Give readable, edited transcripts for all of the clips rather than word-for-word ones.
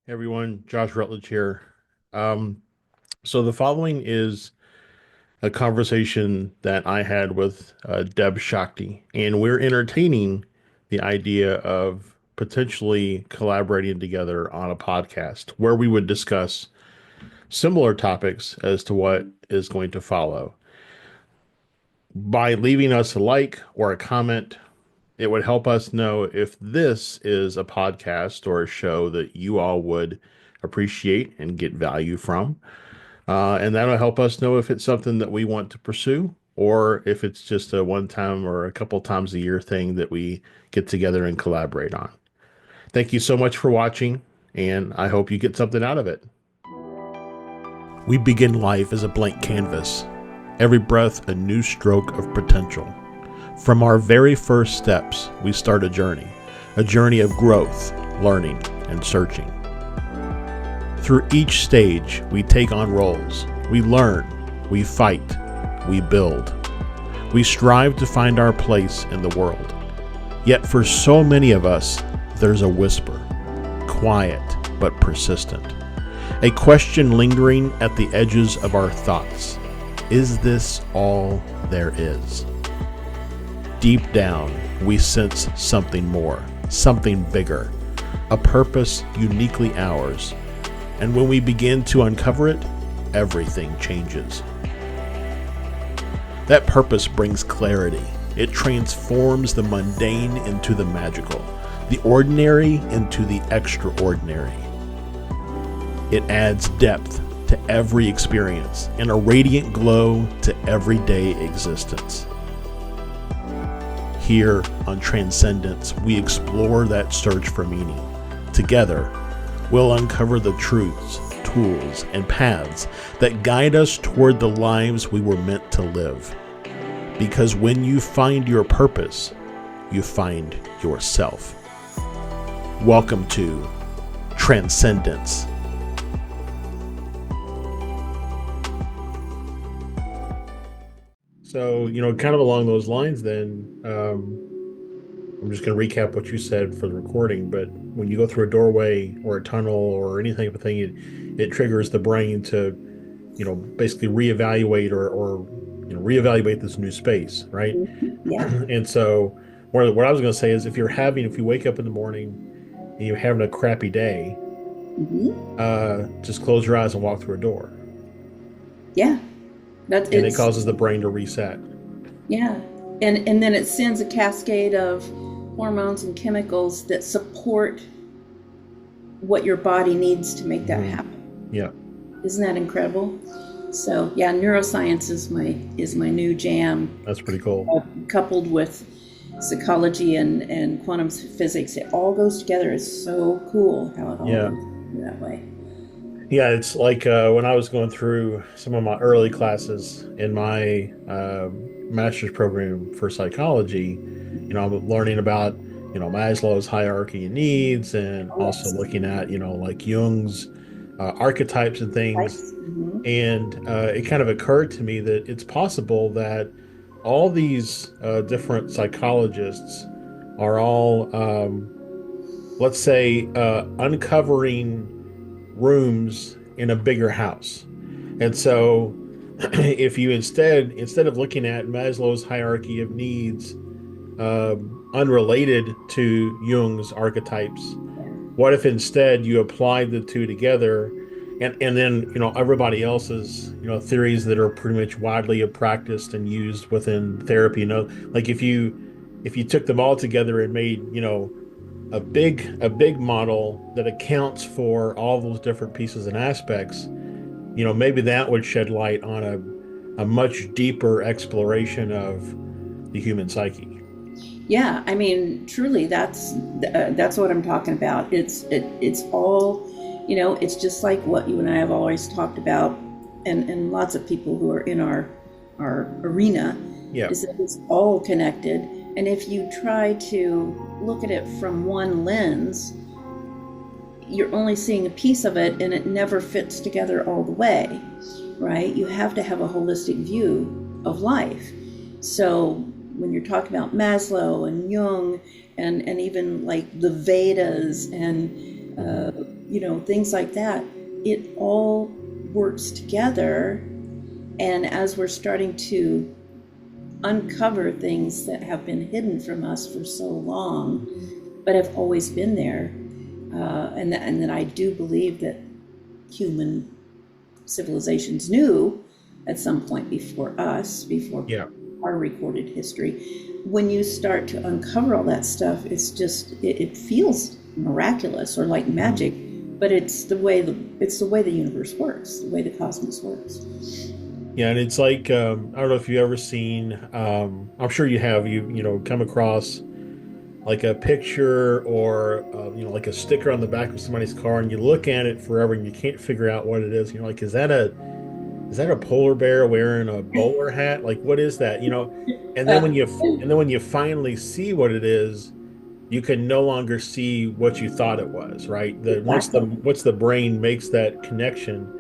Hey everyone, Josh Rutledge here. Um, so the following is a conversation that I had with Debz Shakti, and we're entertaining the idea of potentially collaborating together on a podcast where we would discuss similar topics as to what is going to follow. By leaving us a like or a comment, it would help us know if this is a podcast or a show that you all would appreciate and get value from. And that'll help us know if it's something that we want to pursue or if it's just a one time or a couple times a year thing that we get together and collaborate on. Thank you so much for watching, and I hope you get something out of it. We begin life as a blank canvas, every breath a new stroke of potential. From our very first steps, we start a journey of growth, learning, and searching. Through each stage, we take on roles. We learn, we fight, we build. We strive to find our place in the world. Yet for so many of us, there's a whisper, quiet but persistent. A question lingering at the edges of our thoughts. Is this all there is? Deep down, we sense something more, something bigger, a purpose uniquely ours. And when we begin to uncover it, everything changes. That purpose brings clarity. It transforms the mundane into the magical, the ordinary into the extraordinary. It adds depth to every experience and a radiant glow to everyday existence. Here on Transcendence, we explore that search for meaning. Together, we'll uncover the truths, tools, and paths that guide us toward the lives we were meant to live. Because when you find your purpose, you find yourself. Welcome to Transcendence. So, kind of along those lines, then, I'm just going to recap what you said for the recording. But when you go through a doorway or a tunnel or any type of thing, it triggers the brain to, basically reevaluate or reevaluate this new space, right? Yeah. And so, what I was going to say is, if you wake up in the morning and you're having a crappy day, hmm just close your eyes and walk through a door, Yeah. That's and it it's causes the brain to reset. yeah. And then it sends a cascade of hormones and chemicals that support what your body needs to make that Hmm. happen. Yeah, Isn't that incredible? So yeah, neuroscience is my new jam, that's pretty cool. coupled with psychology and quantum physics. It all goes together. It's so cool how it all Yeah. goes that way. Yeah, it's like when I was going through some of my early classes in my master's program for psychology. I'm learning about Maslow's hierarchy of needs, and Oh also yes. looking at like Jung's archetypes and things. Types. And it kind of occurred to me that it's possible that all these different psychologists are all, let's say, uncovering rooms in a bigger house. And so if you instead of looking at Maslow's hierarchy of needs, unrelated to Jung's archetypes, what if instead you applied the two together, and then everybody else's theories that are pretty much widely practiced and used within therapy, like if you took them all together and made a big model that accounts for all those different pieces and aspects, maybe that would shed light on a much deeper exploration of the human psyche. Yeah, I mean, truly, that's what I'm talking about. It's all, it's just like what you and I have always talked about, and lots of people who are in our arena, Yeah. is that it's all connected. And if you try to look at it from one lens, you're only seeing a piece of it, and it never fits together all the way, right? You have to have a holistic view of life. So when you're talking about Maslow and Jung and even like the Vedas and things like that. It all works together. And as we're starting to uncover things that have been hidden from us for so long, but have always been there, and that I do believe that human civilizations knew at some point before us, before our recorded history. When you start to uncover all that stuff, it feels miraculous or like magic, but it's the way the universe works, the way the cosmos works. Yeah, and it's like I don't know if you've ever seen. I'm sure you have. You come across like a picture or like a sticker on the back of somebody's car, and you look at it forever and you can't figure out what it is. You're like, is that a polar bear wearing a bowler hat? Like, what is that? And then when you finally see what it is, you can no longer see what you thought it was, right? Once the brain makes that connection,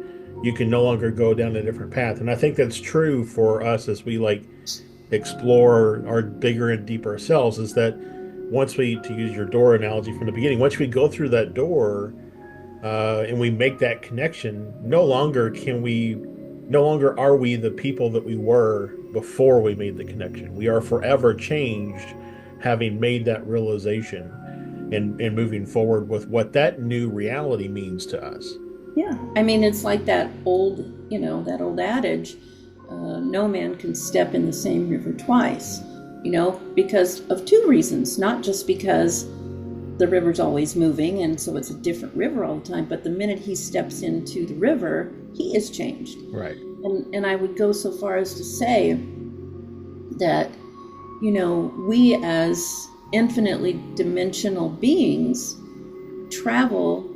you can no longer go down a different path. And I think that's true for us as we like explore our bigger and deeper selves, is that once we, to use your door analogy from the beginning, once we go through that door and we make that connection, no longer are we the people that we were before we made the connection. We are forever changed, having made that realization and moving forward with what that new reality means to us. Yeah, I mean, it's like that old adage, no man can step in the same river twice, because of two reasons. Not just because the river's always moving and so it's a different river all the time, but the minute he steps into the river, he is changed. Right. And I would go so far as to say that, we as infinitely dimensional beings travel,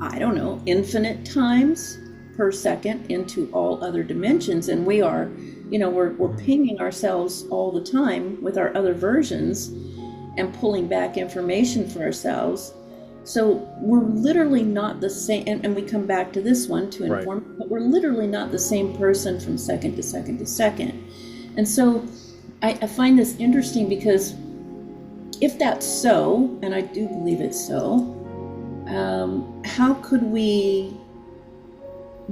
I don't know, infinite times per second into all other dimensions. And we are, we're pinging ourselves all the time with our other versions and pulling back information for ourselves. So we're literally not the same, and we come back to this one to inform, right, but we're literally not the same person from second to second to second. And so I find this interesting, because if that's so, and I do believe it's so, how could we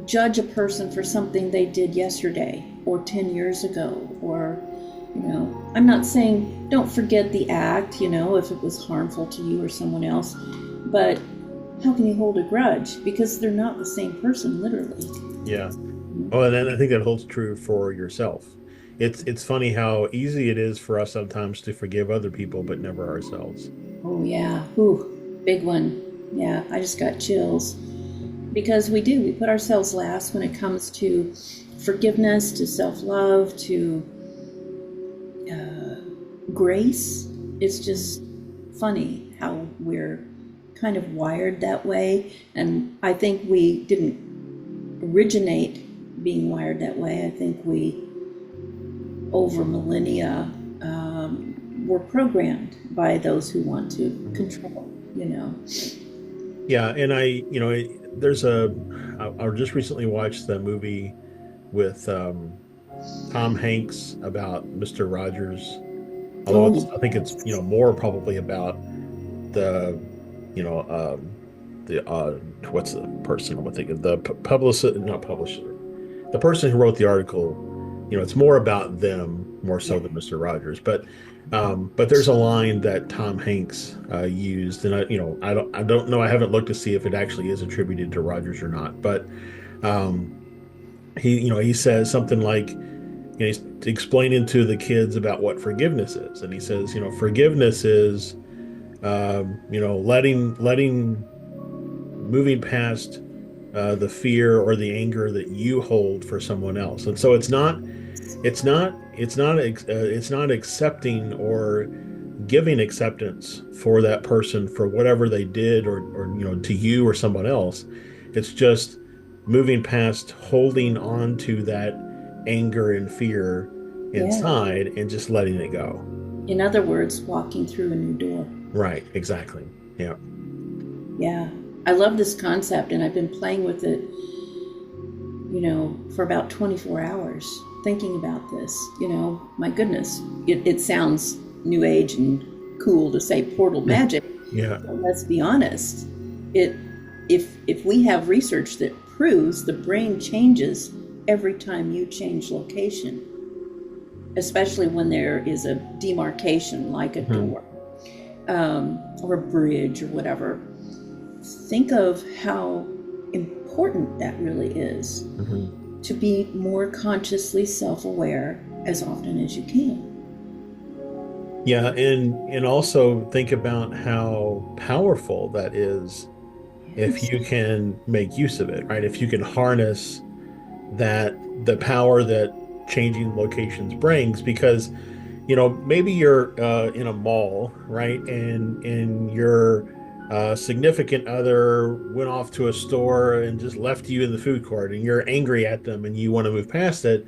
judge a person for something they did yesterday or 10 years ago? Or, I'm not saying don't forget the act, if it was harmful to you or someone else, but how can you hold a grudge? Because they're not the same person, literally. Yeah. Oh, and I think that holds true for yourself. It's funny how easy it is for us sometimes to forgive other people, but never ourselves. Oh, yeah. Ooh, big one. Yeah, I just got chills. Because we put ourselves last when it comes to forgiveness, to self-love, to grace. It's just funny how we're kind of wired that way. And I think we didn't originate being wired that way. I think we, over millennia, were programmed by those who want to control, Yeah, and I just recently watched the movie with Tom Hanks about Mr. Rogers. Although I think it's more probably about the what's the person I'm thinking, the publicist, not publisher, the person who wrote the article. It's more about them more so than Mr. Rogers. But there's a line that Tom Hanks used, and I don't know. I haven't looked to see if it actually is attributed to Rogers or not. But he says something like, he's explaining to the kids about what forgiveness is, and he says, forgiveness is letting moving past the fear or the anger that you hold for someone else. And so it's not accepting or giving acceptance for that person for whatever they did or to you or someone else. It's just moving past holding on to that anger and fear inside and just letting it go. In other words, walking through a new door. Right, exactly. Yeah. Yeah. I love this concept, and I've been playing with it, for about 24 hours, thinking about this. My goodness, it sounds new age and cool to say Portal Magick. Yeah. But let's be honest. it if we have research that proves the brain changes every time you change location, especially when there is a demarcation like a Hmm. door, or a bridge or whatever. Think of how important that really is, Hmm. to be more consciously self-aware as often as you can. Yeah, and also think about how powerful that is if Yes. you can make use of it, right? If you can harness that the power that changing locations brings, because maybe you're in a mall, right? And your significant other went off to a store and just left you in the food court, and you're angry at them and you want to move past it.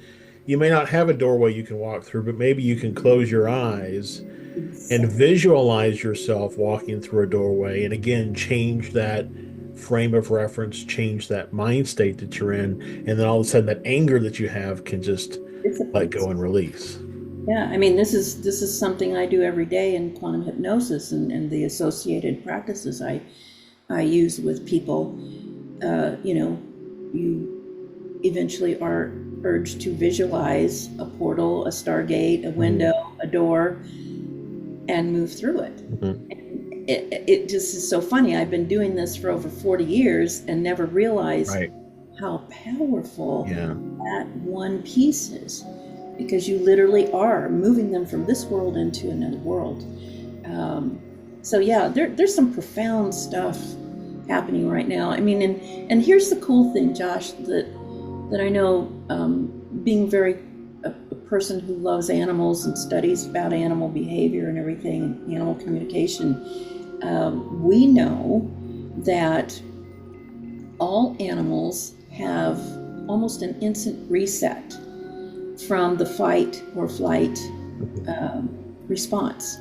You may not have a doorway you can walk through, but maybe you can close your eyes and Exactly. visualize yourself walking through a doorway, and again change that frame of reference, change that mind state that you're in, and then all of a sudden that anger that you have can just let Dissipates. go and release. Yeah, I mean, this is something I do every day in quantum hypnosis, and the associated practices I use with people. You eventually are urged to visualize a portal, a stargate, a window, Mhm. a door, and move through it. Mhm. It just is so funny. I've been doing this for over 40 years and never realized Right. how powerful Yeah. that one piece is, because you literally are moving them from this world into another world. Um, so yeah, there's some profound stuff happening right now. I mean, and here's the cool thing, Josh, that I know, being very a person who loves animals and studies about animal behavior and everything, and animal communication. We know that all animals have almost an instant reset from the fight or flight Mhm. response.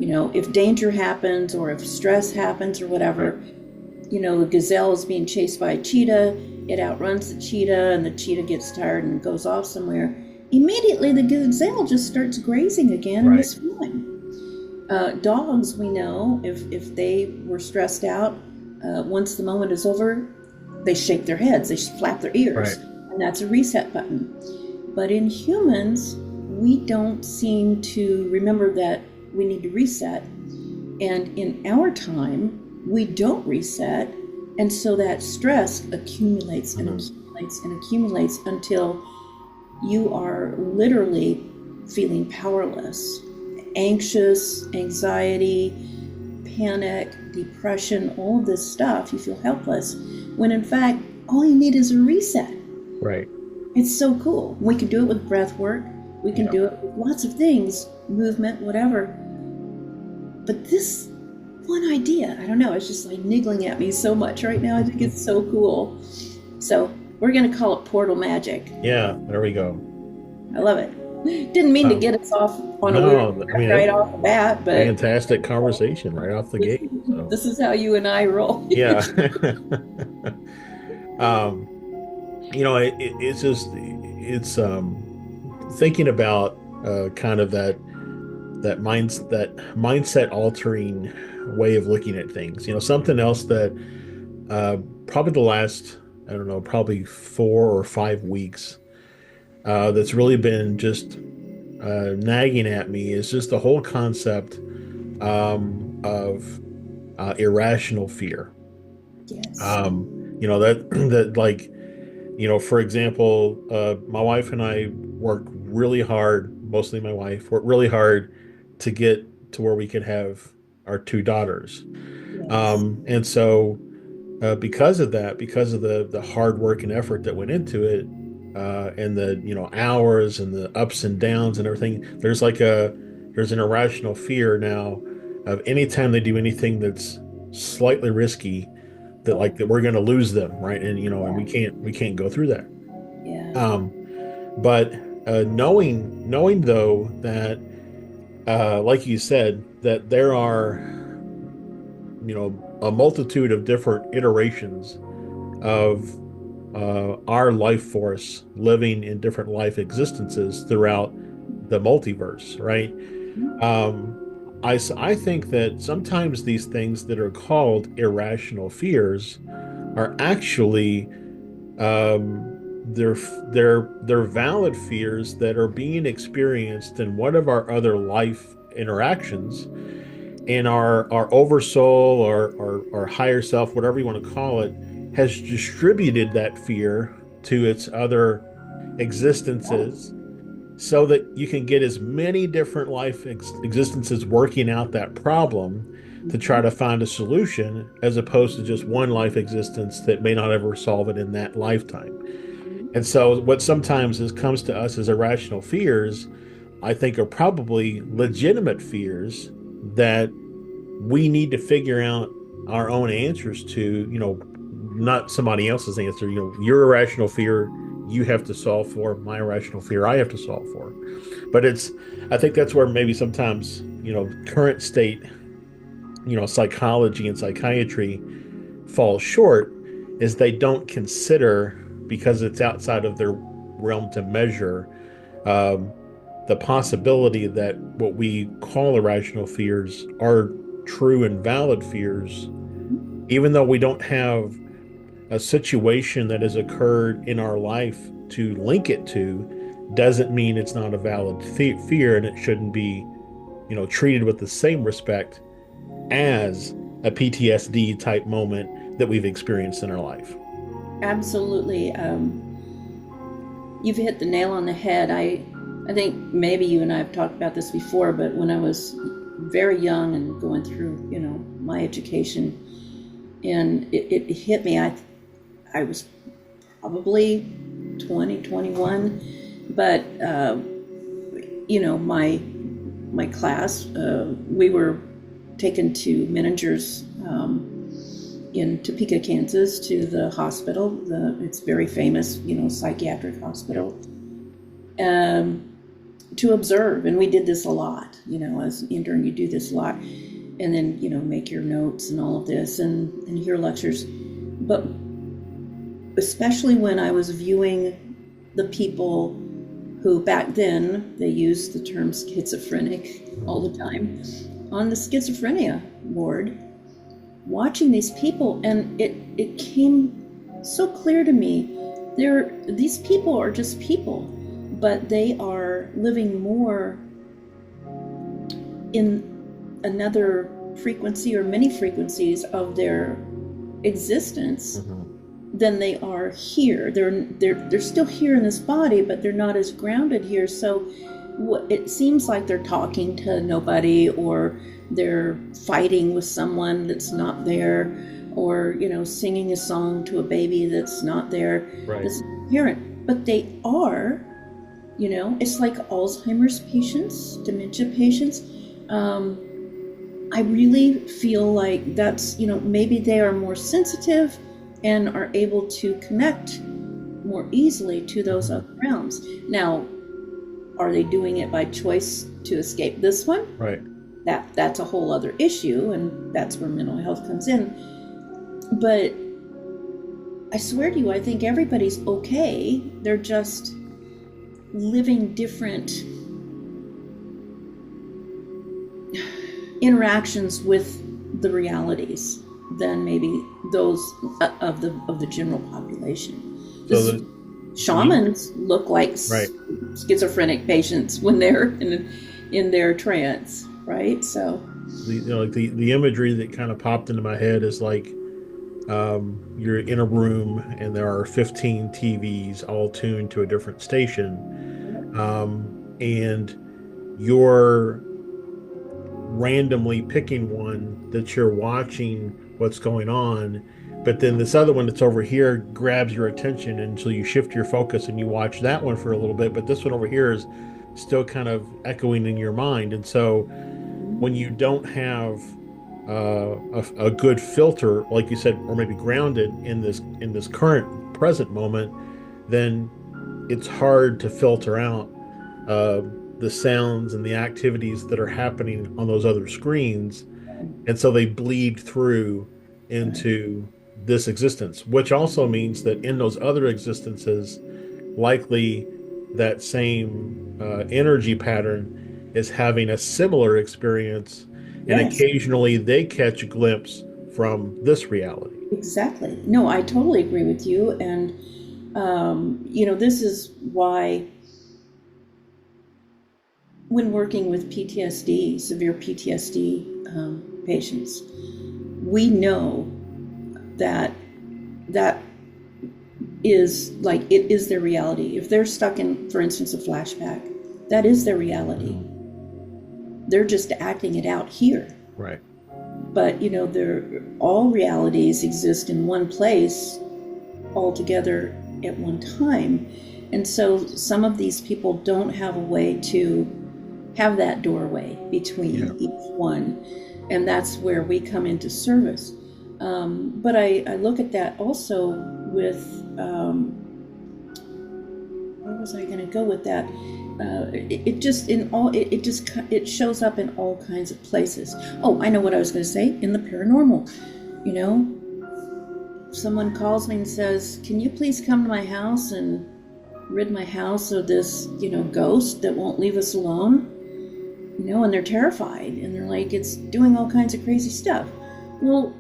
If danger happens or if stress happens or Right. whatever, the gazelle is being chased by a cheetah, it outruns the cheetah, and the cheetah gets tired and goes off somewhere. Immediately, the gazelle just starts grazing again and Right. is fine. Dogs, we know, if they were stressed out, once the moment is over, they shake their heads, they flap their ears, Right. and that's a reset button. But in humans, we don't seem to remember that we need to reset. And in our time, we don't reset. And so that stress accumulates and Mhm. accumulates and accumulates until you are literally feeling powerless, anxious, anxiety, panic, depression, all of this stuff. You feel helpless, when in fact, all you need is a reset. Right. It's so cool. We can do it with breath work. We can Yeah. do it with lots of things, movement, whatever. But this one idea, I don't know, it's just like niggling at me so much right now. I think it's so cool. So we're going to call it Portal Magic. Yeah. There we go. I love it. Didn't mean to Um, get us off on a weird no, I track mean, right that's off the bat, but fantastic conversation right off the gate. So, this is how you and I roll. yeah. um, it's just thinking about kind of that mindset altering way of looking at things. Something else that uh, probably the last, I don't know, probably 4 or 5 weeks that's really been just nagging at me is just the whole concept of irrational fear. Yes. Um, that that like for example, my wife and I work really hard, mostly my wife, worked really hard to get to where we could have our two daughters. Yes. And so, because of that, because of the hard work and effort that went into it, and the, hours and the ups and downs and everything, there's an irrational fear now of anytime they do anything that's slightly risky, that Oh, like that we're going to lose them, right? And and yeah. we can't go through that. Yeah. Um, but knowing though that, like you said, that there are a multitude of different iterations of our life force living in different life existences throughout the multiverse, right? Um, I think that sometimes these things that are called irrational fears are actually they're valid fears that are being experienced in one of our other life interactions, and our oversoul or higher self, whatever you want to call it, has distributed that fear to its other existences so that you can get as many different existences working out that problem to try to find a solution, as opposed to just one life existence that may not ever solve it in that lifetime. And so what sometimes comes to us as irrational fears, I think, are probably legitimate fears that we need to figure out our own answers to, not somebody else's answer. Your irrational fear you have to solve for, my irrational fear I have to solve for. But I think that's where maybe sometimes, current state, psychology and psychiatry falls short, is they don't consider, because it's outside of their realm to measure, um, the possibility that what we call irrational fears are true and valid fears, even though we don't have a situation that has occurred in our life to link it to, doesn't mean it's not a valid fear, and it shouldn't be, treated with the same respect as a PTSD type moment that we've experienced in our life. Absolutely. You've hit the nail on the head. I think maybe you and I have talked about this before, but when I was very young and going through, my education, and it hit me. I was probably 20, 21, but my class, we were taken to Menninger's in Topeka, Kansas, to the hospital. It's very famous, psychiatric hospital, to observe. And we did this a lot, as an intern, you do this a lot. And then, make your notes and all of this and hear lectures. But especially when I was viewing the people who back then, they used the term schizophrenic all the time, on the schizophrenia ward, watching these people, and it came so clear to me, these people are just people, but they are living more in another frequency or many frequencies of their existence than they are here. They're still here in this body, but they're not as grounded here. So it seems like they're talking to nobody, or they're fighting with someone that's not there, or singing a song to a baby that's not there. Right. That's inherent, but they are. It's like Alzheimer's patients, dementia patients. I really feel like that's, maybe they are more sensitive and are able to connect more easily to those other realms. Now, are they doing it by choice to escape this one? Right. That's a whole other issue, and that's where mental health comes in. But I swear to you, I think everybody's okay. They're just living different interactions with the realities than maybe those of the general population. So Shamans look like right. schizophrenic patients when they're in their trance, right? So the imagery that kind of popped into my head is like, you're in a room and there are 15 TVs all tuned to a different station, and you're randomly picking one that you're watching what's going on, but then this other one that's over here grabs your attention, and so you shift your focus and you watch that one for a little bit, but this one over here is still kind of echoing in your mind. And so when you don't have a good filter, like you said, or maybe grounded in this current present moment, then it's hard to filter out the sounds and the activities that are happening on those other screens, and so they bleed through into this existence, which also means that in those other existences, likely that same energy pattern is having a similar experience and Yes, occasionally they catch a glimpse from this reality. exactly. No, I totally agree with you. And, this is why when working with PTSD, severe PTSD patients, we know that that is like it is their reality. If they're stuck in, for instance, a flashback, that is their reality. Mhm. They're just acting it out here. Right. But all realities exist in one place all together at one time. And so some of these people don't have a way to have that doorway Yeah. between each one. And that's where we come into service. But I look at that also with, where was I going to go with that? It just it shows up in all kinds of places. Oh, I know what I was going to say. In the paranormal, you know, someone calls me and says, "Can you please come to my house and rid my house of this, ghost that won't leave us alone?" And they're terrified and they're like, it's doing all kinds of crazy stuff. Well,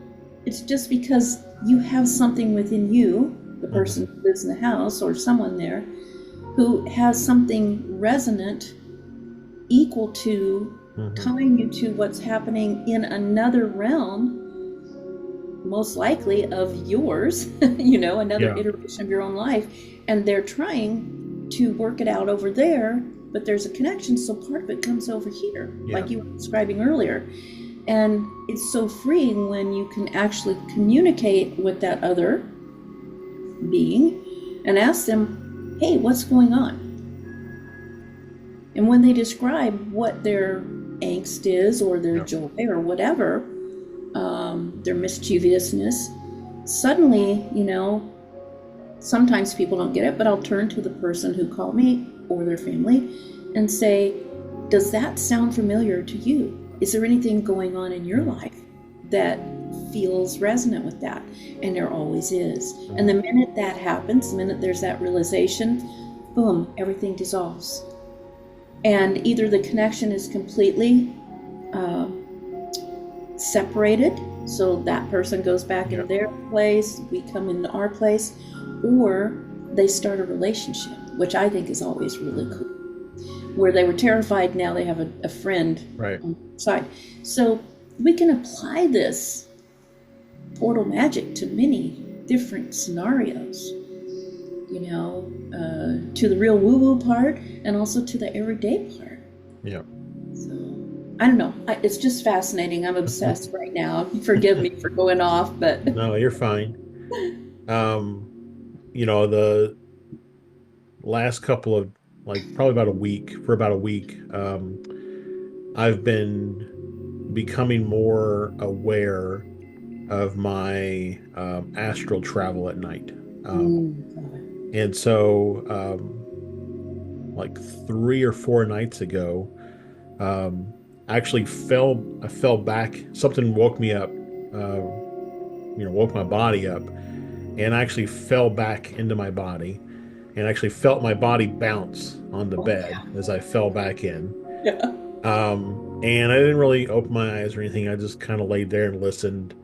it's just because you have something within you, the person Mhm. who lives in the house or someone there, who has something resonant equal to Mhm. tying you to what's happening in another realm, most likely of yours, another Yeah. iteration of your own life. And they're trying to work it out over there, but there's a connection, so part of it comes over here, Yeah. like you were describing earlier. And it's so freeing when you can actually communicate with that other being and ask them, hey, what's going on? And when they describe what their angst is or their Yeah. joy or whatever, their mischievousness, suddenly, sometimes people don't get it, but I'll turn to the person who called me or their family and say, does that sound familiar to you? Is there anything going on in your life that feels resonant with that? And there always is. And the Mhm. minute that happens, the minute there's that realization, boom, everything dissolves. And either the connection is completely uh, separated, so that person goes back Yeah. in their place, we come into our place, or they start a relationship, which I think is always really Mhm. cool. Where they were terrified, now they have a friend Right. on the side. So we can apply this portal magic to many different scenarios, to the real woo-woo part and also to the everyday part. Yeah. So I don't know. It's just fascinating. I'm obsessed right now. Forgive me for going off, but No, you're fine. Um, the last couple of, like, probably about a week, I've been becoming more aware of my astral travel at night. Um, mm, and so, like 3 or 4 nights ago, um, I fell back. Something woke me up, uh, woke my body up, and I actually fell back into my body and actually felt my body bounce on the oh bed as I fell back in. yeah, And I didn't really open my eyes or anything. I just kind of laid there and listened,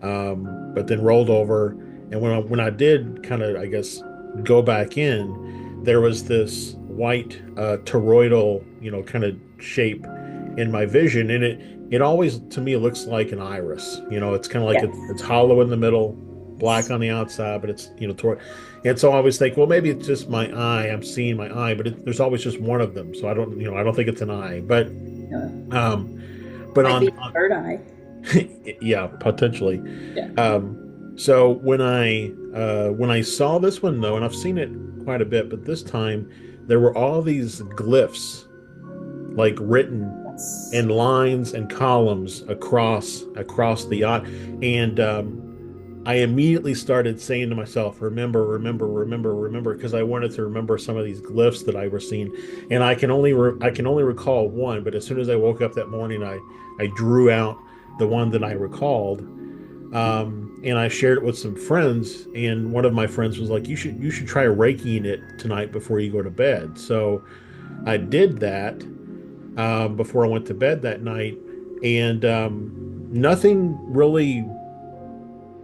but then rolled over. And when I did kind of, I guess, go back in, there was this white toroidal, kind of shape in my vision, and it always to me looks like an iris. It's kind of like yes, it's hollow in the middle, black on the outside, but it's toroid. And so I always think, well, maybe it's just my eye. I'm seeing my eye, but there's always just one of them. So I don't think it's an eye, but yeah. um, but Might be a third eye. yeah, potentially. Yeah. Um, so when I saw this one though, and I've seen it quite a bit, but this time there were all these glyphs like written Yes. in lines and columns across the yacht, and I immediately started saying to myself, remember, remember, remember, remember, because I wanted to remember some of these glyphs that I were seeing, and I can only recall one. But as soon as I woke up that morning, I drew out the one that I recalled, and I shared it with some friends. And one of my friends was like, you should try Reikiing it tonight before you go to bed." So I did that before I went to bed that night, and nothing really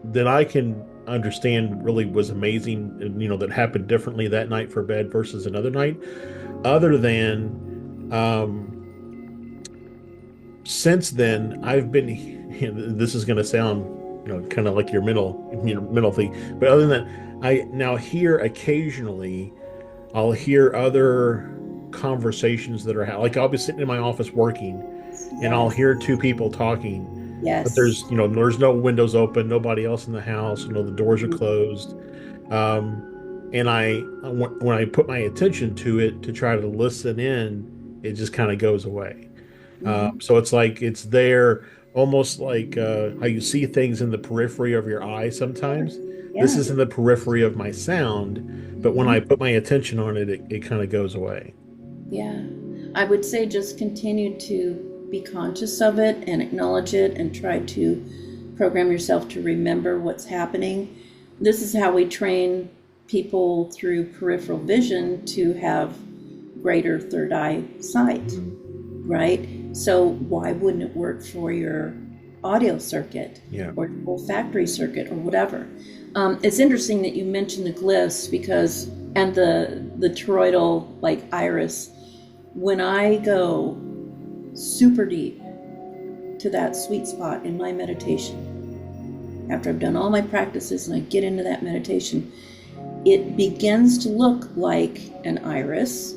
that I can understand really was amazing, that happened differently that night for bed versus another night, other than um, since then I've been. This is going to sound, kind of like your mental thing, but other than that, I now hear occasionally I'll hear other conversations that are like I'll be sitting in my office working, and I'll Yes. hear two people talking, but Yes. there's no windows open, nobody else in the house, the doors are closed. Um, and when I put my attention to it to try to listen in, it just kind of goes away. Mm-hmm. So it's like it's there, almost like how you see things in the periphery of your eye sometimes. This Yeah. is in the periphery of my sound, but when I Mm-hmm. put my attention on it, it kind of goes away. Yeah. I would say just continue to be conscious of it and acknowledge it and try to program yourself to remember what's happening. This is how we train people through peripheral vision to have greater third eye sight, Mhm. right? So why wouldn't it work for your audio circuit Yeah. or olfactory circuit or whatever? It's interesting that you mentioned the glyphs because and the toroidal like iris. When I go super deep to that sweet spot in my meditation, after I've done all my practices and I get into that meditation, it begins to look like an iris.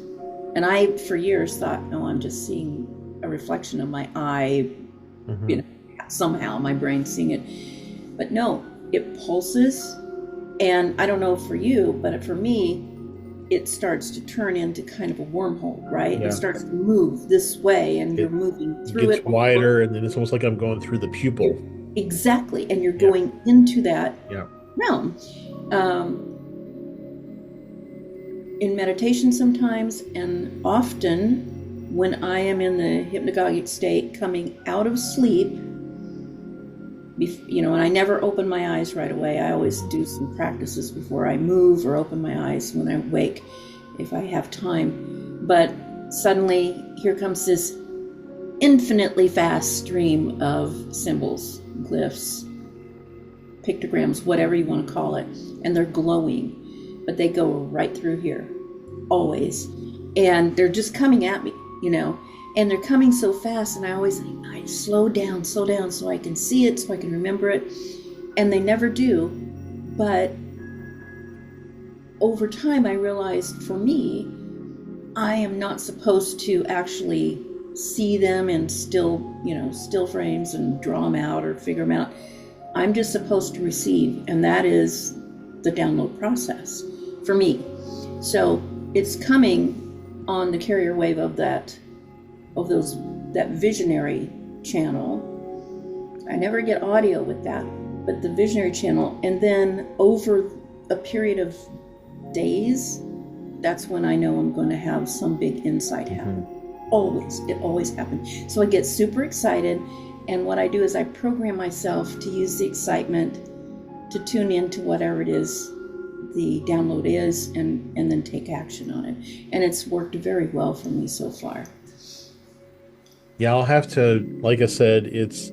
And I, for years, thought, oh, I'm just seeing a reflection of my eye, you Hmm. know, somehow my brain's seeing it. But no, it pulses. And I don't know for you, but for me, it starts to turn into kind of a wormhole, right? It Yeah. starts to move this way and you're It moving through gets it. wider, and then it's almost like I'm going through the pupil. Exactly. And you're Yeah. going into that Yeah. realm. Um, in meditation sometimes, and often when I am in the hypnagogic state coming out of sleep, and I never open my eyes right away. I always Mhm. do some practices before I move or open my eyes when I wake if I have time. But suddenly here comes this infinitely fast stream of symbols, glyphs, pictograms, whatever you want to call it, and they're glowing, but they go right through here, always. And they're just coming at me, and they're coming so fast, and I always think, I slow down so I can see it, so I can remember it. And they never do. But over time, I realized for me, I am not supposed to actually see them in still frames and draw them out or figure them out. I'm just supposed to receive, and that is the download process for me. So it's coming on the carrier wave of that visionary channel. I never get audio with that, but the visionary channel, and then over a period of days, that's when I know I'm going to have some big insight Hmm. happen. It always happens. So I get super excited, and what I do is I program myself to use the excitement to tune into whatever it is the download is, and then take action on it. And it's worked very well for me so far. Yeah, I'll have to, like I said, it's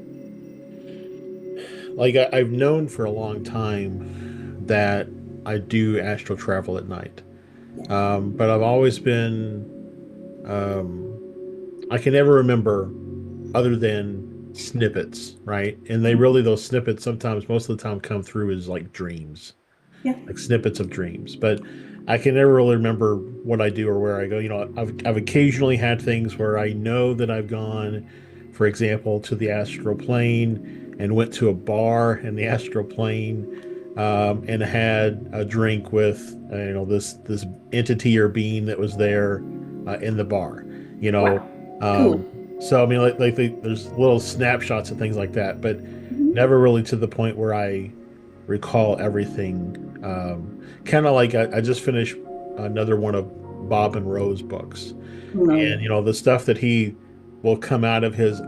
like I've known for a long time that I do astral travel at night. Yeah. But I've always been, um, I can never remember other than snippets, right? And those snippets sometimes, most of the time, come through as like dreams, Yeah. like snippets of dreams. But I can never really remember what I do or where I go. I've occasionally had things where I know that I've gone, for example, to the astral plane and went to a bar in the astral plane, and had a drink with this entity or being that was there in the bar. You know, Wow. Cool. um, so I mean, there's little snapshots and things like that, but Mm-hmm. never really to the point where I recall everything. Kind of like I just finished another one of Bob and Rose books, No. and the stuff that he will come out of his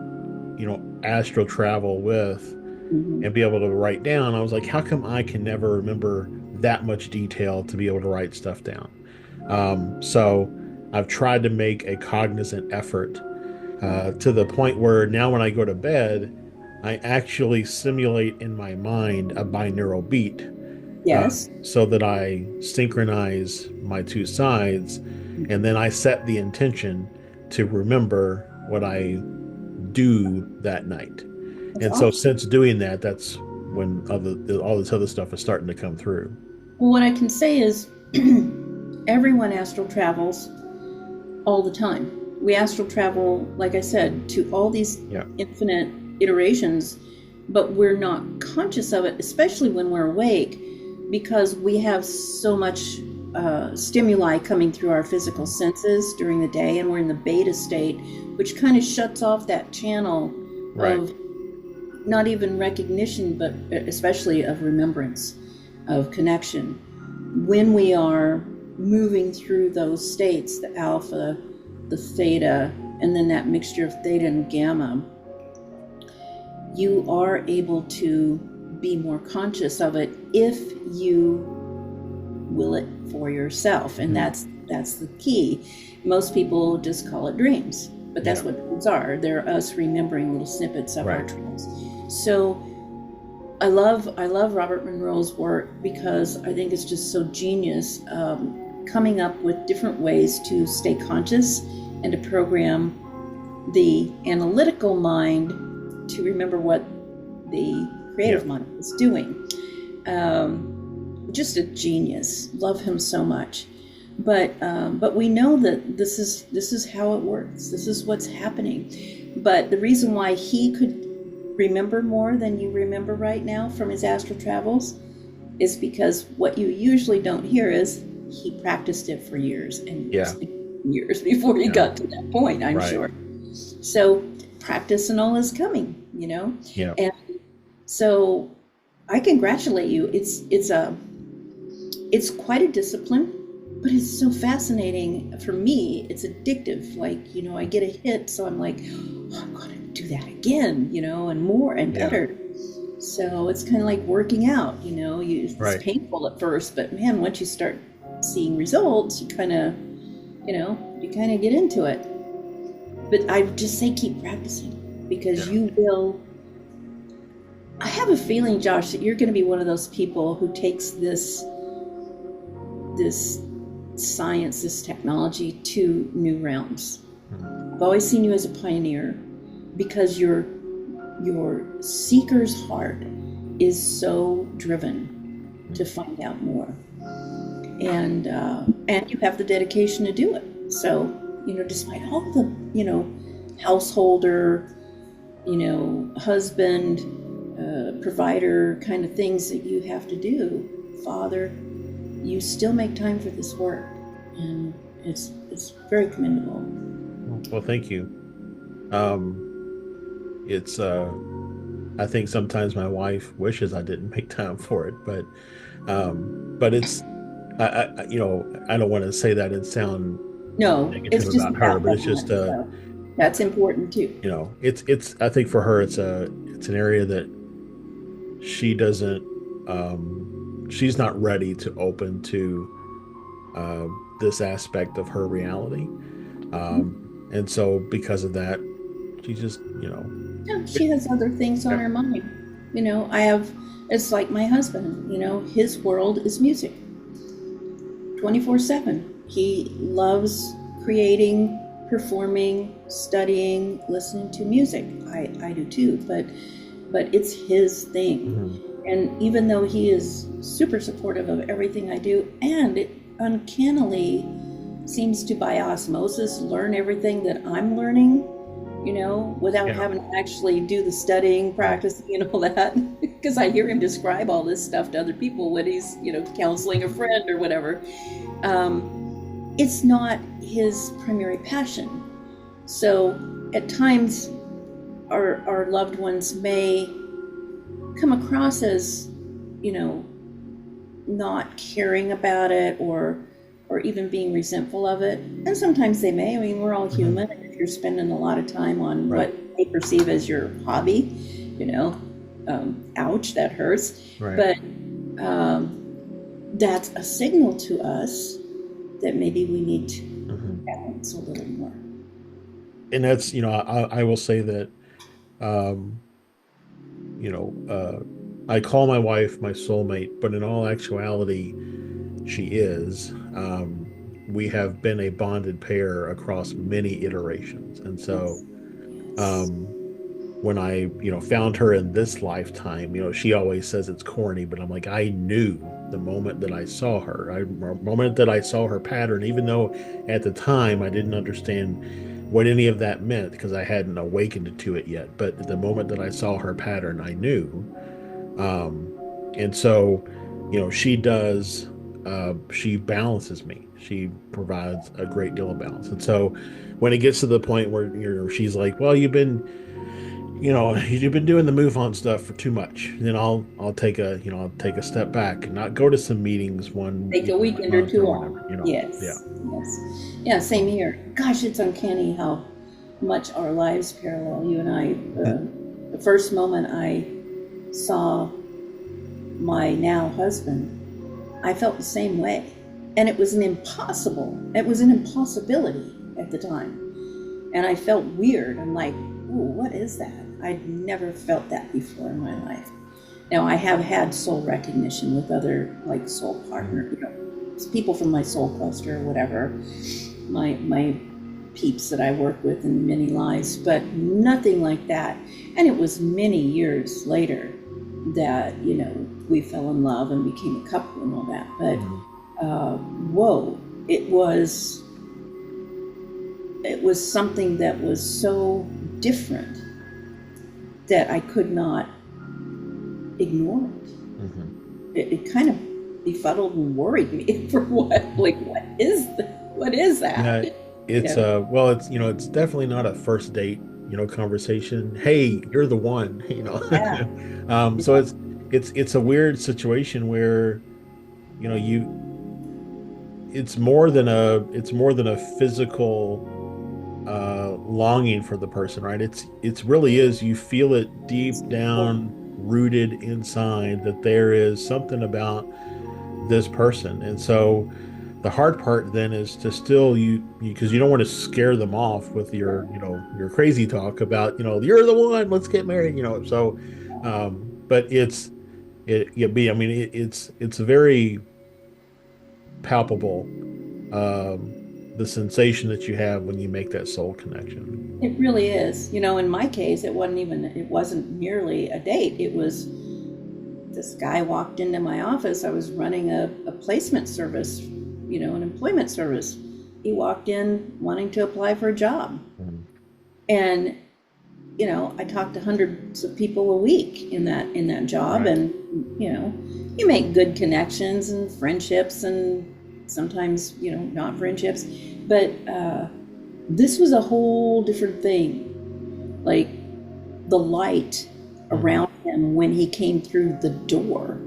astral travel with and Mm-hmm. be able to write down. I was like, how come I can never remember that much detail to be able to write stuff down? So I've tried to make a cognizant effort to the point where now when I go to bed, I actually simulate in my mind a binaural beat, Yes. so that I synchronize my two sides, and then I set the intention to remember what I do that night. That's And so awesome. since doing that, that's when all this other stuff is starting to come through. Well, what I can say is everyone astral travels all the time. We astral travel, like I said, to all these Yeah. infinite iterations, but we're not conscious of it, especially when we're awake, because we have so much stimuli coming through our physical senses during the day, and we're in the beta state, which kind of shuts off that channel Right. of not even recognition, but especially of remembrance, of connection. When we are moving through those states, the alpha, the theta, and then that mixture of theta and gamma, you are able to be more conscious of it if you will it for yourself. And that's the key. Most people just call it dreams, but that's what dreams are. They're us remembering little snippets of our dreams. So I love Robert Monroe's work because I think it's just so genius, coming up with different ways to stay conscious and to program the analytical mind to remember what the creative mind is doing. Just a genius. Love him so much. But we know that this is how it works. This is what's happening. But the reason why he could remember more than you remember right now from his astral travels is because what you usually don't hear is he practiced it for years and years and years before he got to that point, I'm sure. So practice and all is coming, you know? Yeah. And so I congratulate you. It's quite a discipline, but it's so fascinating. For me, it's addictive. Like, you know, I get a hit, so I'm like, oh, I'm gonna do that again, you know, and more and better. So it's kind of like working out, you know, it's painful at first, but man, once you start seeing results, you kind of get into it. But I just say keep practicing, because you will. I have a feeling, Josh, that you're going to be one of those people who takes this science, this technology to new realms. I've always seen you as a pioneer because your seeker's heart is so driven to find out more, and you have the dedication to do it. So, you know, despite all the, you know, householder, you know, husband, provider kind of things that you have to do, father, you still make time for this work, and it's very commendable. Well, thank you. It's I think sometimes my wife wishes I didn't make time for it, but it's I you know, I don't want to say that and sound No, negative it's just about her, about but it's that just one. So that's important too. you know, it's I think for her it's an area that she doesn't she's not ready to open to this aspect of her reality, and so because of that, she just, you know, Yeah, she has other things on her mind. You know, it's like my husband, you know, his world is music 24/7. He loves creating, performing, studying, listening to music. I do too, but it's his thing. And even though he is super supportive of everything I do, and it uncannily seems to by osmosis learn everything that I'm learning, you know, without having to actually do the studying, practicing, and all that, because I hear him describe all this stuff to other people when he's, you know, counseling a friend or whatever. It's not his primary passion. So at times our loved ones may come across as, you know, not caring about it or even being resentful of it. And sometimes they may. I mean, we're all human. And if you're spending a lot of time on what they perceive as your hobby, you know, ouch, that hurts. But that's a signal to us that maybe we need to balance a little more. And that's, I will say that, um, you know, I call my wife my soulmate, but in all actuality, she is. We have been a bonded pair across many iterations. And so, Yes. Yes. um, when I, found her in this lifetime, she always says it's corny, but I'm like, I knew the moment that I saw her, moment that I saw her pattern, even though at the time I didn't understand what any of that meant because I hadn't awakened to it yet. But the moment that I saw her pattern, I knew. Um, and so, she does, she balances me. She provides a great deal of balance. And so when it gets to the point where, she's like, well, you've been doing the move on stuff for too much. Then I'll take I'll take a step back and not go to some meetings one, Take a weekend or month or two whatever, off. yeah. Yes. Yes. Yeah, same here. Gosh, it's uncanny how much our lives parallel, you and I. The first moment I saw my now husband, I felt the same way. And it was an impossibility at the time. And I felt weird. I'm like, ooh, what is that? I'd never felt that before in my life. Now, I have had soul recognition with other, like, soul partner, people from my soul cluster or whatever, my peeps that I work with in many lives, but nothing like that. And it was many years later that, we fell in love and became a couple and all that. But, whoa, it was something that was so different that I could not ignore it. Mm-hmm. It kind of befuddled and worried me for what is that? Yeah, it's well, it's definitely not a first date, conversation. Hey, you're the one, Yeah. So it's a weird situation where, you it's more than a physical longing for the person, right? It's really is, you feel it deep down rooted inside that there is something about this person. And so the hard part then is to still because you don't want to scare them off with your crazy talk about, you're the one, let's get married, so but I mean, it's very palpable, the sensation that you have when you make that soul connection. It really is. In my case, it wasn't merely a date. It was this guy walked into my office. I was running a placement service, an employment service. He walked in wanting to apply for a job. Mm-hmm. And, I talked to hundreds of people a week in that job. Right. And, you make good connections and friendships and sometimes, not friendships. But this was a whole different thing. Like the light around him when he came through the door.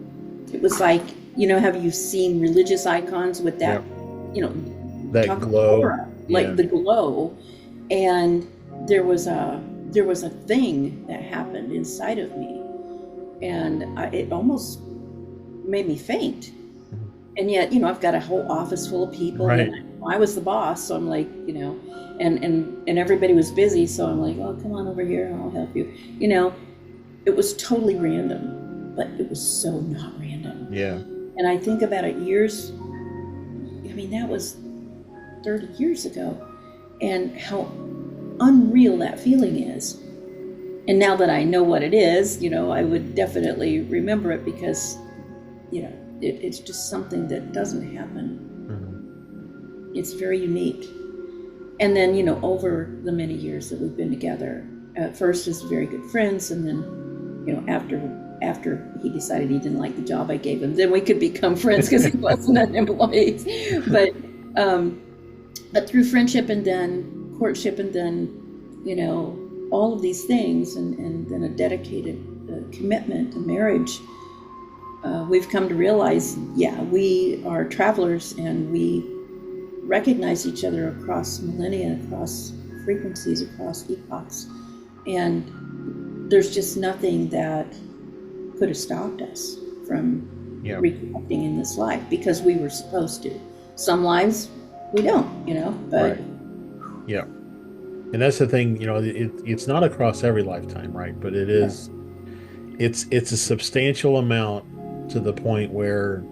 It was like, have you seen religious icons with that, that glow, aura, like the glow? And there was a thing that happened inside of me, and it almost made me faint. And yet, I've got a whole office full of people, right. And I was the boss, so I'm like, and everybody was busy, so I'm like, oh, come on over here, I'll help you. It was totally random, but it was so not random. Yeah. And I think about it that was 30 years ago, and how unreal that feeling is. And now that I know what it is, I would definitely remember it because, it's just something that doesn't happen. Mm-hmm. It's very unique. And then, over the many years that we've been together, at first as very good friends, and then, after he decided he didn't like the job I gave him, then we could become friends because he wasn't an employee. But through friendship and then courtship and then, all of these things and then a dedicated commitment to marriage, we've come to realize, we are travelers and we recognize each other across millennia, across frequencies, across epochs. And there's just nothing that could have stopped us from reconnecting in this life because we were supposed to. Some lives we don't, but right. Yeah. And that's the thing, it's not across every lifetime, right? But it Yeah. is, it's a substantial amount to the point where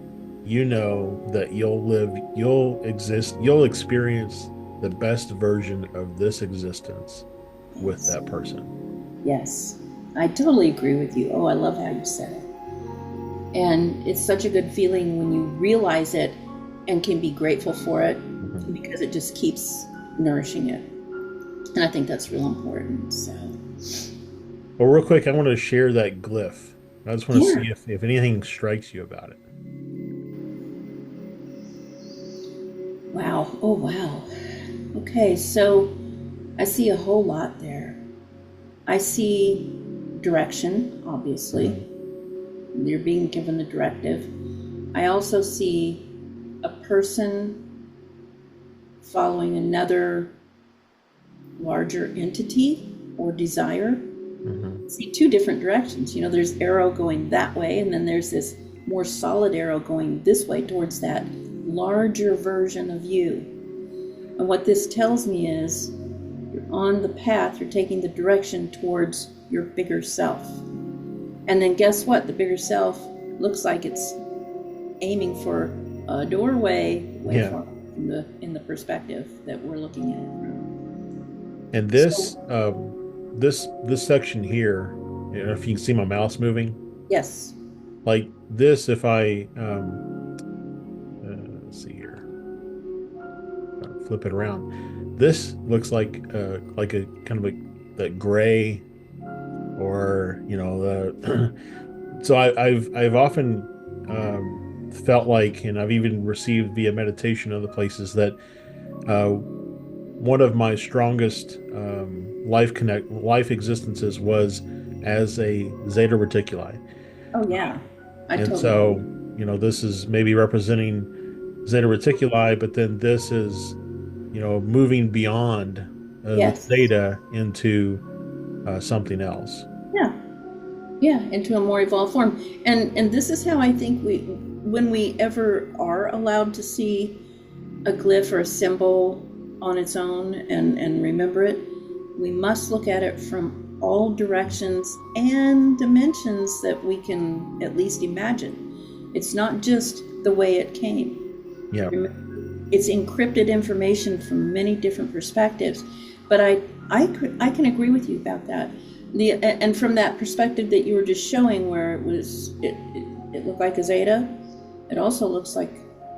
you know that you'll exist, you'll experience the best version of this existence with Yes. that person. Yes. I totally agree with you. Oh, I love how you said it. And it's such a good feeling when you realize it and can be grateful for it Mhm. because it just keeps nourishing it. And I think that's real important. So, Well, real quick, I want to share that glyph. I just want to yeah. see if anything strikes you about it. Wow. Oh, wow. Okay. So I see a whole lot there. I see direction, obviously. Mhm. You're being given a directive. I also see a person following another larger entity or desire. Mhm. I see two different directions. There's arrow going that way, and then there's this more solid arrow going this way towards that larger version of you. And what this tells me is you're on the path, you're taking the direction towards your bigger self. And then guess what? The bigger self looks like it's aiming for a doorway way Yeah. far in the perspective that we're looking And at. So this section here, if you can see my mouse moving, yes. like this, if I let's see here, flip it around. This looks like a kind of a that gray or the so I've often felt like, and I've even received via meditation other places that one of my strongest life existences was as a zeta reticuli. Oh yeah. I And totally agree. so, this is maybe representing zeta reticuli, but then this is, moving beyond the Yes. zeta into something else. Yeah. Yeah, into a more evolved form. And this is how I think when we ever are allowed to see a glyph or a symbol on its own and remember it, we must look at it from all directions and dimensions that we can at least imagine. It's not just the way it came. Yeah. It's encrypted information from many different perspectives. But I can agree with you about that. And from that perspective that you were just showing, where it looked like a zeta, it also looks like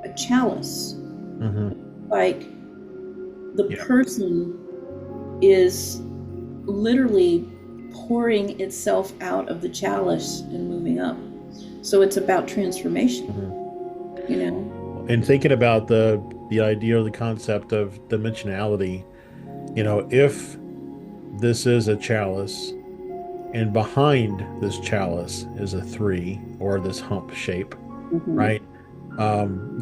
a chalice. Hmm. Like the Yeah. person is literally pouring itself out of the chalice and moving up. So it's about transformation, Hmm. you know? And thinking about the idea or the concept of dimensionality, if this is a chalice and behind this chalice is a three or this hump shape, Mm-hmm. right?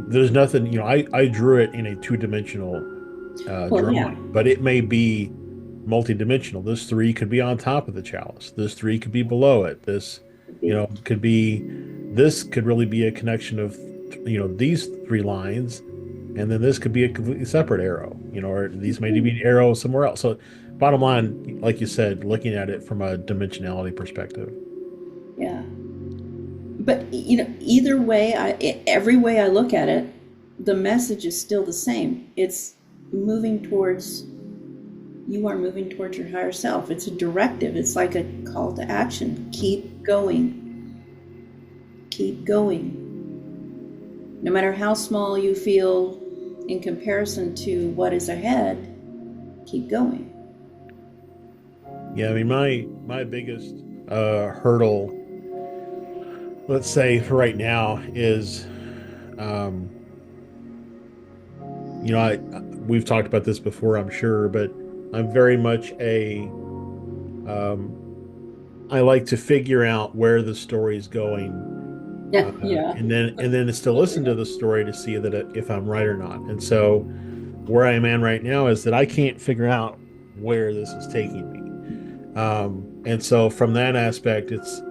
There's nothing, I drew it in a two-dimensional Well, yeah. drawing, but it may be multi-dimensional. This three could be on top of the chalice. This three could be below it. This, could be, this could really be a connection of, these three lines, and then this could be a completely separate arrow, or these may be an arrow somewhere else. So, bottom line, like you said, looking at it from a dimensionality perspective. Yeah. But either way, every way I look at it, the message is still the same. It's moving towards you are moving towards your higher self. It's a directive. It's like a call to action. Keep going. Keep going. No matter how small you feel in comparison to what is ahead, keep going. Yeah, I mean, my biggest hurdle, let's say for right now, is, um, I we've talked about this before, I'm sure, but I'm very much um, I like to figure out where the story's going, Yeah, yeah. and then still listen to the story to see that if I'm right or not. And so where I am at right now is that I can't figure out where this is taking me. And so from that aspect, it's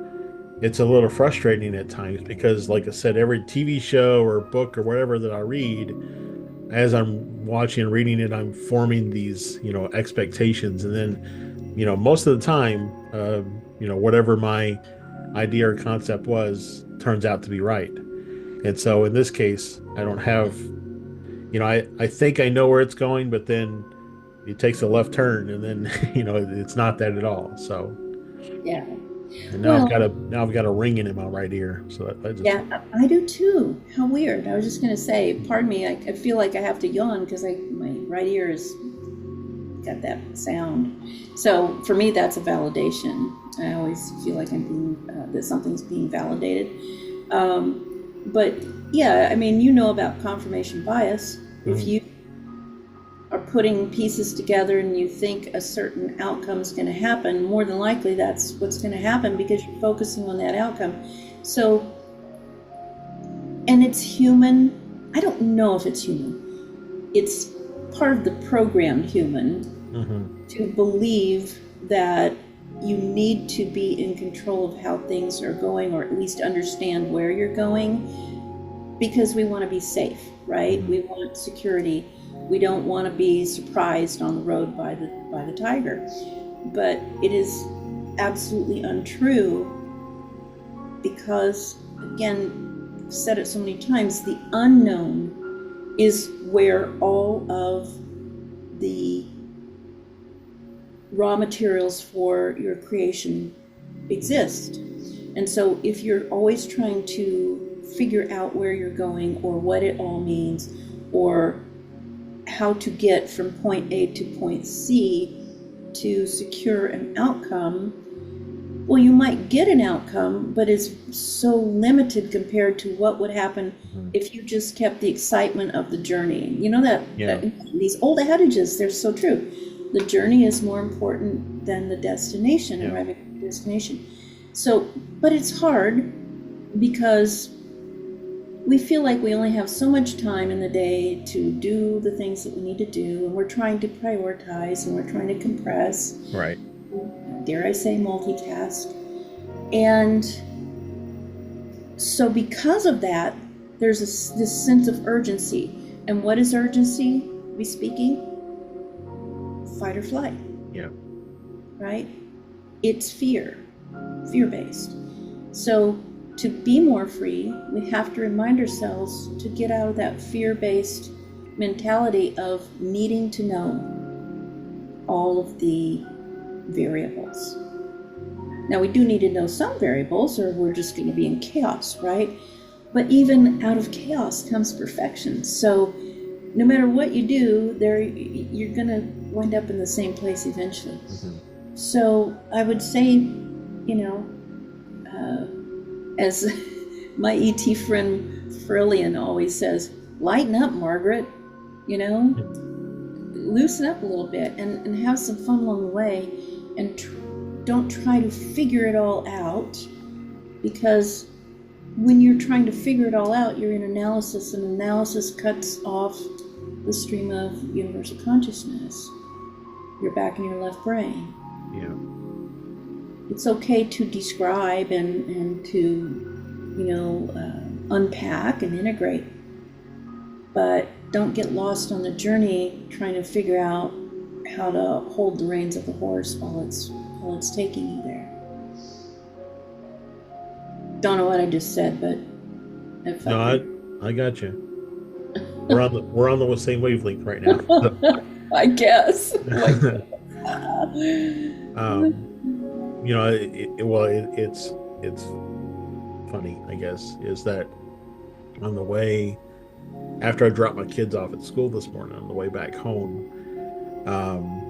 a little frustrating at times because, like I said, every TV show or book or whatever that I read, as I'm watching and reading it, I'm forming these, expectations, and then, most of the time, whatever my idea or concept was turns out to be right. And so in this case, I don't have, I think I know where it's going, but then it takes a left turn, and then, it's not that at all. So, Yeah. and Well, now I've got a ringing in my right ear. So that just, yeah, I do too. How weird. I was just going to say, pardon me, I feel like I have to yawn because my right ear has got that sound. So for me, that's a validation. I always feel like that something's being validated. But yeah, I mean, you know about confirmation bias. If mhm, you are putting pieces together and you think a certain outcome is going to happen, more than likely that's what's going to happen because you're focusing on that outcome. So, and it's human. I don't know if it's human. It's part of the programmed human mhm, to believe that you need to be in control of how things are going, or at least understand where you're going, because we want to be safe, right? mhm, We want security. We don't want to be surprised on the road by the tiger. But it is absolutely untrue because, again, I've said it so many times, the unknown is where all of the raw materials for your creation exist. And so if you're always trying to figure out where you're going or what it all means or how to get from point A to point C to secure an outcome, well, you might get an outcome, but it's so limited compared to what would happen mhm. if you just kept the excitement of the journey. You know that, Yeah, that these old adages, they're so true. The journey is more important than the destination, yeah, arriving at the destination. So, but it's hard because we feel like we only have so much time in the day to do the things that we need to do, and we're trying to prioritize and we're trying to compress, right. dare I say, multitask. And so, because of that, there's this sense of urgency. And what is urgency? We speaking? Fight or flight, Yeah. right? It's fear based. So, to be more free, we have to remind ourselves to get out of that fear based mentality of needing to know all of the variables. Now, we do need to know some variables, or we're just going to be in chaos, right? But even out of chaos comes perfection. So, no matter what you do, you're going to wind up in the same place eventually. Mhm. So, I would say, as my ET friend Frillian always says, lighten up, Margaret, you know, loosen up a little bit and have some fun along the way, and don't try to figure it all out, because when you're trying to figure it all out, you're in analysis, and analysis cuts off the stream of universal consciousness. You're back in your left brain. Yeah. It's okay to describe and to, unpack and integrate, but don't get lost on the journey trying to figure out how to hold the reins of the horse while it's taking you there. Don't know what I just said, but if I No, could, I got you. We're on the same wavelength right now. I guess. Like, um, it's funny, I guess, is that on the way after I dropped my kids off at school this morning on the way back home, um,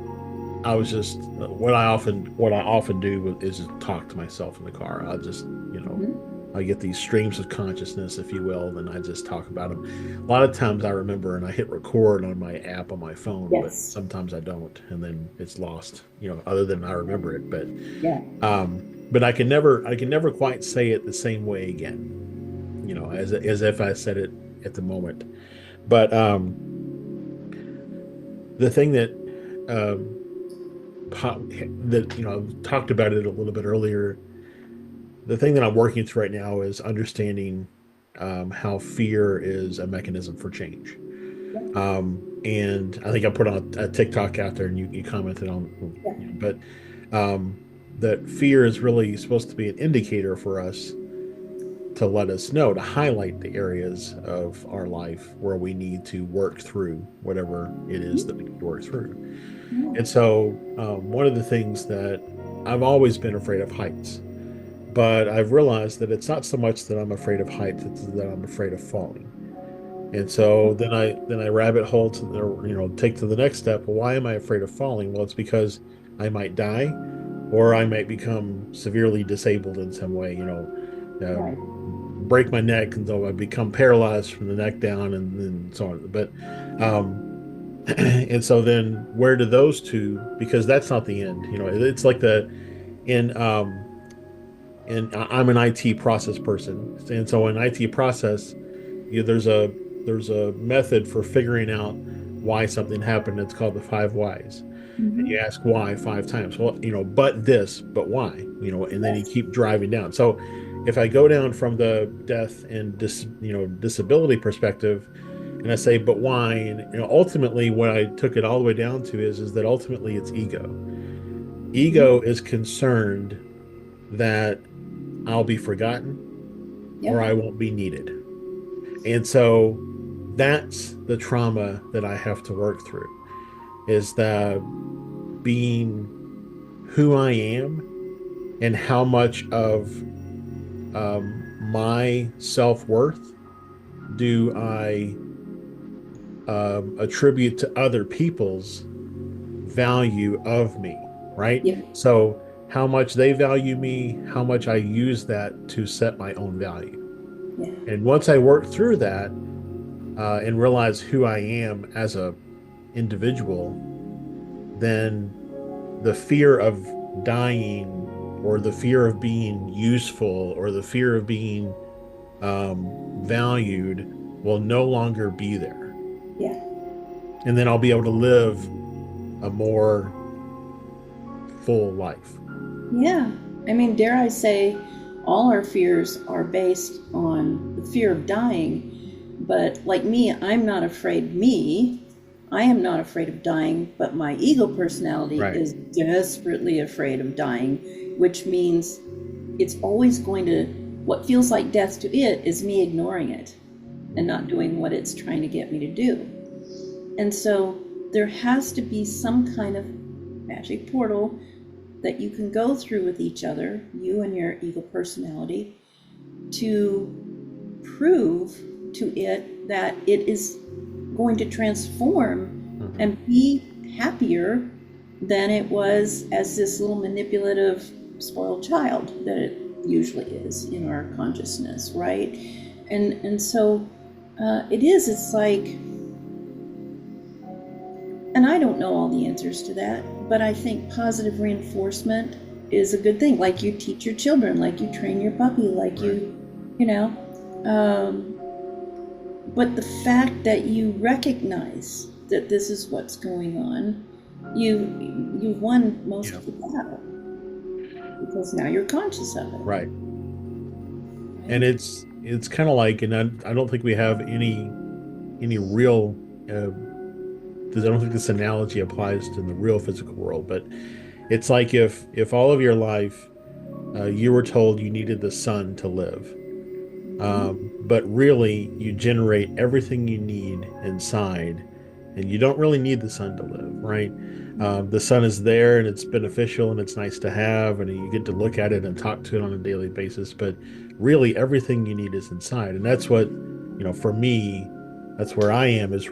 I was just what I often do is just talk to myself in the car. I'll just, I get these streams of consciousness, if you will, and I just talk about them. A lot of times I remember and I hit record on my app on my phone, but yes, sometimes I don't, and then it's lost, other than I remember it. yeah, But I can never quite say it the same way again, as if I said it at the moment. But the thing um, that I've talked about it a little bit earlier. The thing that I'm working through right now is understanding how fear is a mechanism for change. And I think I put on a TikTok out there, and you commented on, Yeah. but um, that fear is really supposed to be an indicator for us to let us know, to highlight the areas of our life where we need to work through whatever it is that we need to work through. Yeah. And so, one of the things that I've always been afraid of heights, but I've realized that it's not so much that I'm afraid of heights, it's that I'm afraid of falling. And so then I rabbit hole to the, take to the next step. Well, why am I afraid of falling? Well, it's because I might die, or I might become severely disabled in some way, Right. break my neck, and so I become paralyzed from the neck down, and so on. But and so then where do those two? Because that's not the end. It's like in I'm an IT process person, and so in IT process, there's a method for figuring out why something happened. It's called the five whys. And you Mm-hmm. ask why five times. Well, but this, but why? And then you Yes. keep driving down. So if I go down from the death and disability perspective, and I say, but why? And ultimately, what I took it all the way down to is that ultimately it's ego. Mm-hmm. Ego is concerned that I'll be forgotten or Yep. I won't be needed. And so that's the trauma that I have to work through, is that being who I am and how much of my self-worth do I attribute to other people's value of me, right? Yep. So how much they value me, how much I use that to set my own value. Yeah. And once I work through that, and realize who I am as a individual, then the fear of dying, or the fear of being useful, or the fear of being valued will no longer be there. Yeah. And then I'll be able to live a more full life. Yeah. I mean, dare I say, all our fears are based on the fear of dying. But like me, I'm not afraid me. I am not afraid of dying, but my ego personality Right. is desperately afraid of dying, which means it's always going to, what feels like death to it is me ignoring it and not doing what it's trying to get me to do. And so there has to be some kind of magic portal that you can go through with each other, you and your ego personality, to prove to it that it is going to transform Mhm. and be happier than it was as this little manipulative, spoiled child that it usually is in our consciousness, right? And so it is. It's like, and I don't know all the answers to that, but I think positive reinforcement is a good thing. Like you teach your children, like you train your puppy, like Right. you know. Um, but the fact that you recognize that this is what's going on, you've won most Yeah. of the battle because now you're conscious of it. Right. And Right? it's kind of like, and I don't think we have any real. I don't think this analogy applies to the real physical world, but it's like if all of your life you were told you needed the sun to live, Mm-hmm. but really you generate everything you need inside, and you don't really need the sun to live, right? The sun is there and it's beneficial and it's nice to have, and you get to look at it and talk to it on a daily basis, but really everything you need is inside. And that's what, for me, that's where I am, is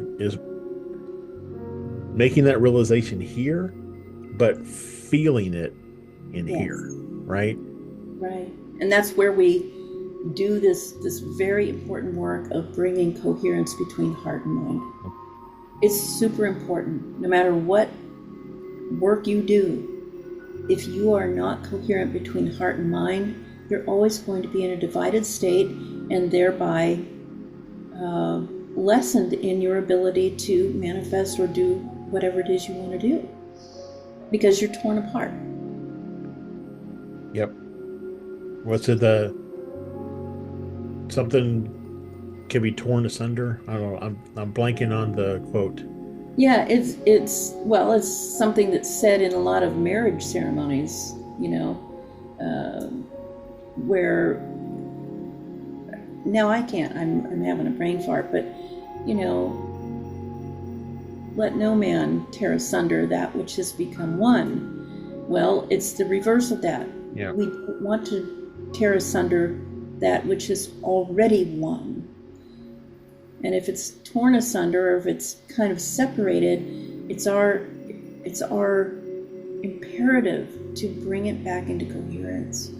making that realization here, but feeling it in here, Yes. right? Right. And that's where we do this very important work of bringing coherence between heart and mind. It's super important. No matter what work you do, if you are not coherent between heart and mind, you're always going to be in a divided state and thereby uh, lessened in your ability to manifest or do whatever it is you want to do because you're torn apart. Yep. What's it? The something can be torn asunder. I don't know. I'm blanking on the quote. Yeah, it's something that's said in a lot of marriage ceremonies, uh, where now I can't. I'm having a brain fart, but you know, let no man tear asunder that which has become one. Well, it's the reverse of that. Yeah. We want to tear asunder that which is already one. And if it's torn asunder, or if it's kind of separated, it's our imperative to bring it back into coherence.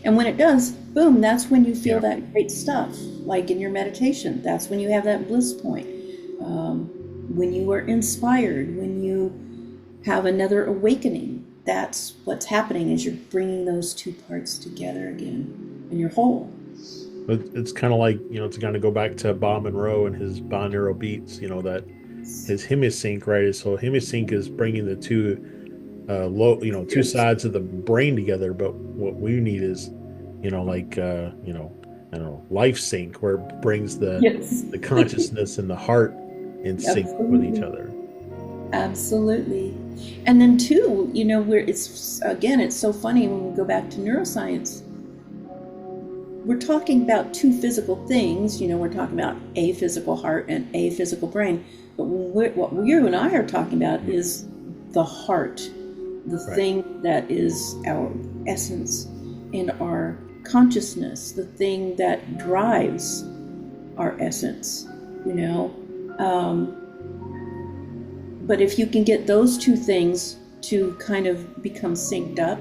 And when it does, boom, that's when you feel that great stuff, like in your meditation. That's when you have that bliss point. When you are inspired, when you have another awakening, that's what's happening, is you're bringing those two parts together again, and you're whole. But it's kind of like, it's going to go back to Bob Monroe and his binaural beats, that his hemisync, right? So hemisync is bringing the two two sides of the brain together. But what we need is, I don't know, life sync, where it brings the consciousness and the heart in sync with each other. Absolutely. And then too, where it's so funny when we go back to neuroscience. We're talking about two physical things. We're talking about a physical heart and a physical brain. But what you and I are talking about is the heart, the thing that is our essence and our consciousness, the thing that drives our essence, But if you can get those two things to kind of become synced up,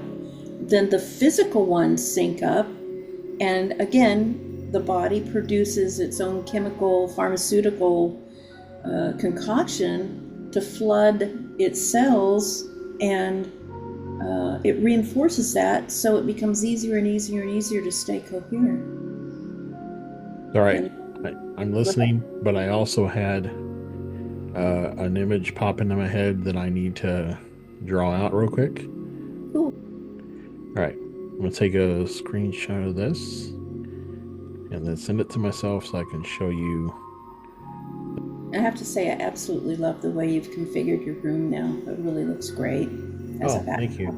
then the physical ones sync up. And again, the body produces its own chemical, pharmaceutical concoction to flood its cells, and it reinforces that, so it becomes easier and easier and easier to stay coherent. All right. I'm listening, but I also had an image pop into my head that I need to draw out real quick. Cool. All right. I'm going to take a screenshot of this and then send it to myself so I can show you. I have to say, I absolutely love the way you've configured your room now. It really looks great. Thank you.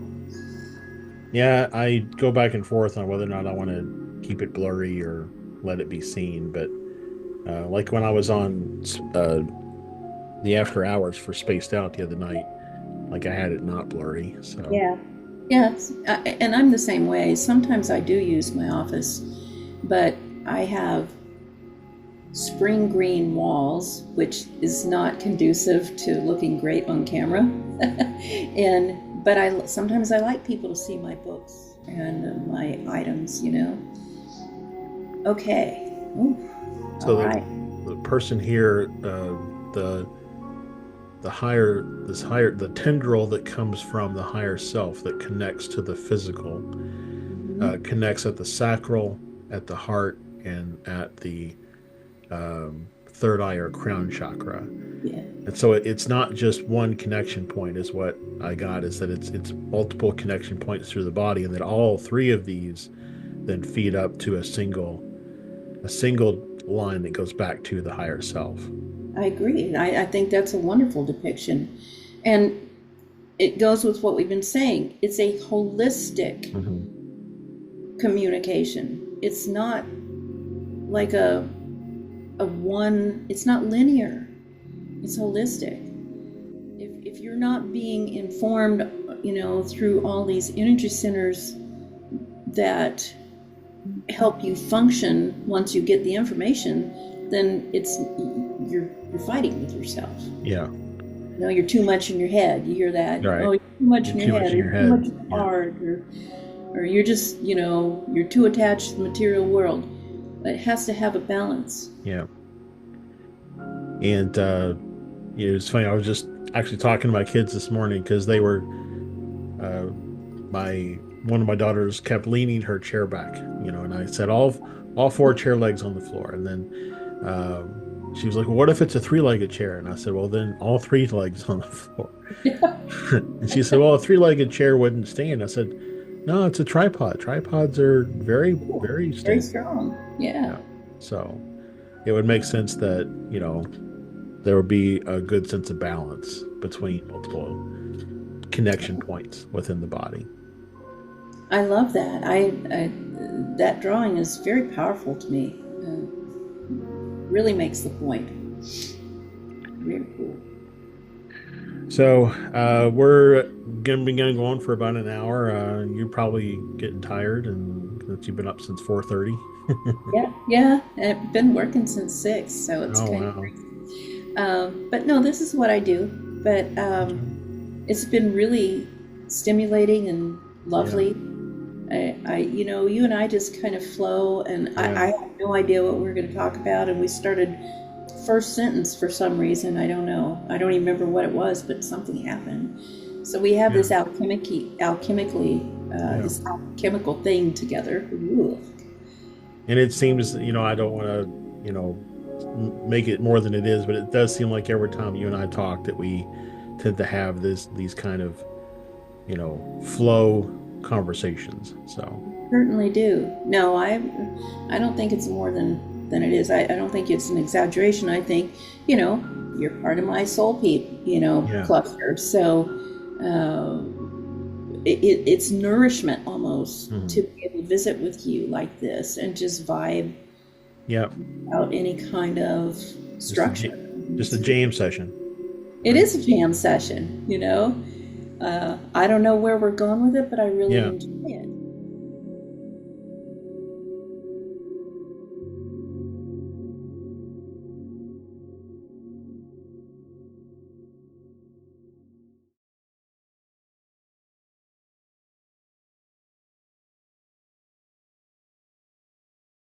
Yeah, I go back and forth on whether or not I want to keep it blurry or let it be seen. But like when I was on the after hours for Spaced Out the other night, like I had it not blurry. So yeah, and I'm the same way. Sometimes I do use my office, but I have spring green walls, which is not conducive to looking great on camera. But sometimes I like people to see my books and my items, Okay. Ooh. So the person here, the tendril that comes from the higher self that connects to the physical, connects at the sacral, at the heart, and at the third eye or crown chakra. Yeah. And so it's not just one connection point, is what I got, is that it's multiple connection points through the body, and that all three of these then feed up to a single line that goes back to the higher self. I agree. I think that's a wonderful depiction. And it goes with what we've been saying. It's a holistic communication. It's not like a one, it's not linear. It's holistic. If you're not being informed, through all these energy centers that help you function once you get the information, then you're fighting with yourself. Yeah. You're too much in your head. You hear that? Right. Oh, you're too much in your head. You're too much in your heart, or you're just, you're too attached to the material world. But it has to have a balance. Yeah. And it's funny. I was just actually talking to my kids this morning because they were one of my daughters kept leaning her chair back, and I said all four chair legs on the floor, and then she was like, well, what if it's a three-legged chair? And I said, well, then all three legs on the floor. And she said, well, a three-legged chair wouldn't stand. I said, no, it's a tripod. Tripods are very, very stable. Very strong. Yeah. So it would make sense that, there would be a good sense of balance between multiple connection points within the body. I love that. That drawing is very powerful to me. Really makes the point. Very cool. So we're gonna go on for about an hour. You're probably getting tired, and that you've been up since 4:30. Yeah, yeah. And I've been working since 6, so it's Oh kind of wow. crazy. But no, this is what I do. But it's been really stimulating and Yeah. lovely. You and I just kind of flow, and I Yeah. had no idea what we were going to talk about, and we started first sentence for some reason. I don't know. I don't even remember what it was, but something happened. So we have Yeah. this alchemically, Yeah. this alchemical thing together. Ooh. And it seems, I don't want to, make it more than it is, but it does seem like every time you and I talk that we tend to have these kind of, flow conversations. So, Certainly do. No, I don't think it's more than it is. I don't think it's an exaggeration. I think, you're part of my soul peep, yeah. cluster. So it's nourishment almost to Mhm. be able to visit with you like this and just vibe Yeah. without any kind of Just a, structure. just a jam session, It right? is a jam session. I don't know where we're going with it, but I really Yeah. enjoy